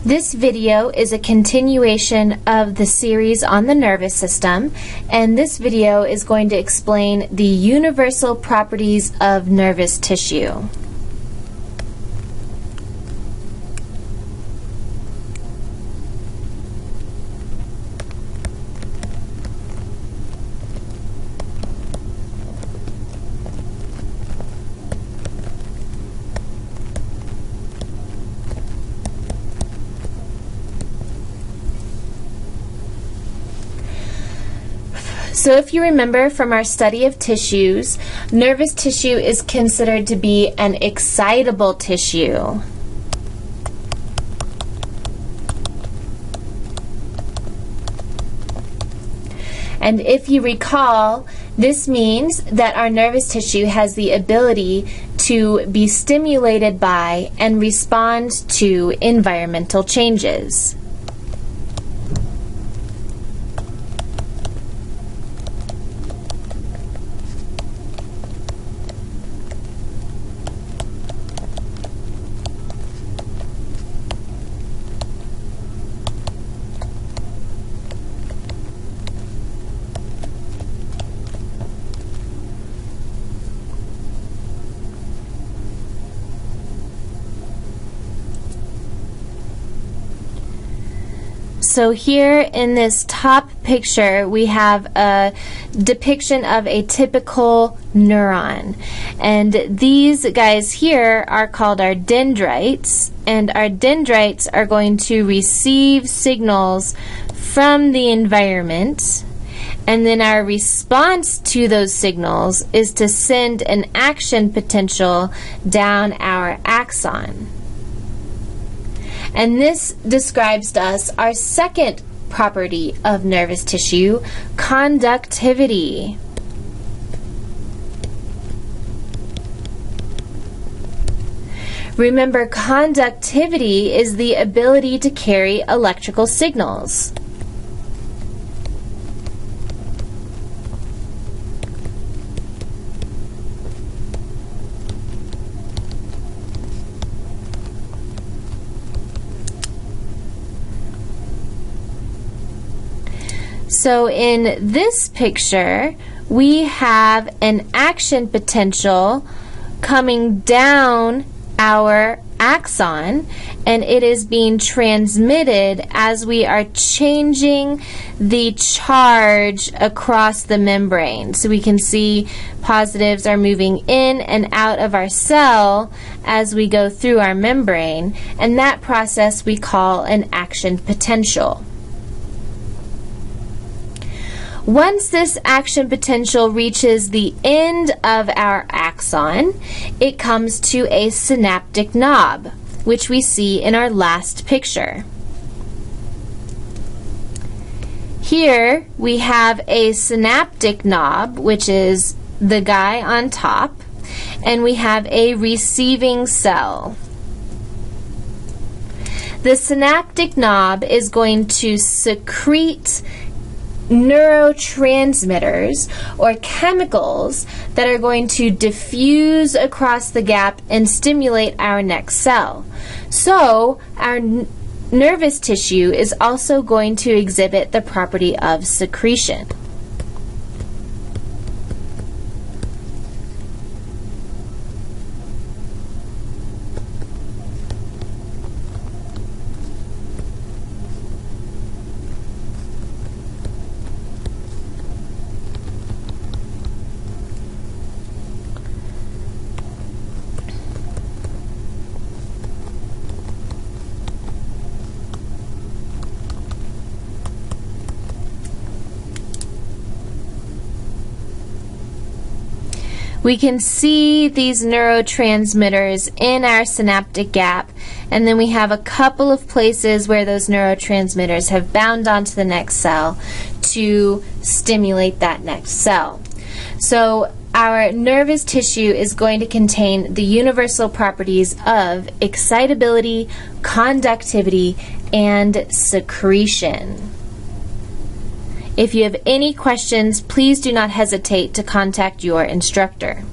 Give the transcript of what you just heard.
This video is a continuation of the series on the nervous system, and this video is going to explain the universal properties of nervous tissue. So if you remember from our study of tissues, nervous tissue is considered to be an excitable tissue. And if you recall, this means that our nervous tissue has the ability to be stimulated by and respond to environmental changes. So here in this top picture, we have a depiction of a typical neuron. And these guys here are called our dendrites. And our dendrites are going to receive signals from the environment. And then our response to those signals is to send an action potential down our axon. And this describes to us our second property of nervous tissue, conductivity. Remember, conductivity is the ability to carry electrical signals. So in this picture, we have an action potential coming down our axon, and it is being transmitted as we are changing the charge across the membrane. So we can see positives are moving in and out of our cell as we go through our membrane, and that process we call an action potential. Once this action potential reaches the end of our axon, it comes to a synaptic knob, which we see in our last picture. Here we have a synaptic knob, which is the guy on top, and we have a receiving cell. The synaptic knob is going to secrete neurotransmitters or chemicals that are going to diffuse across the gap and stimulate our next cell. So our nervous tissue is also going to exhibit the property of secretion. We can see these neurotransmitters in our synaptic gap, and then we have a couple of places where those neurotransmitters have bound onto the next cell to stimulate that next cell. So our nervous tissue is going to contain the universal properties of excitability, conductivity, and secretion. If you have any questions, please do not hesitate to contact your instructor.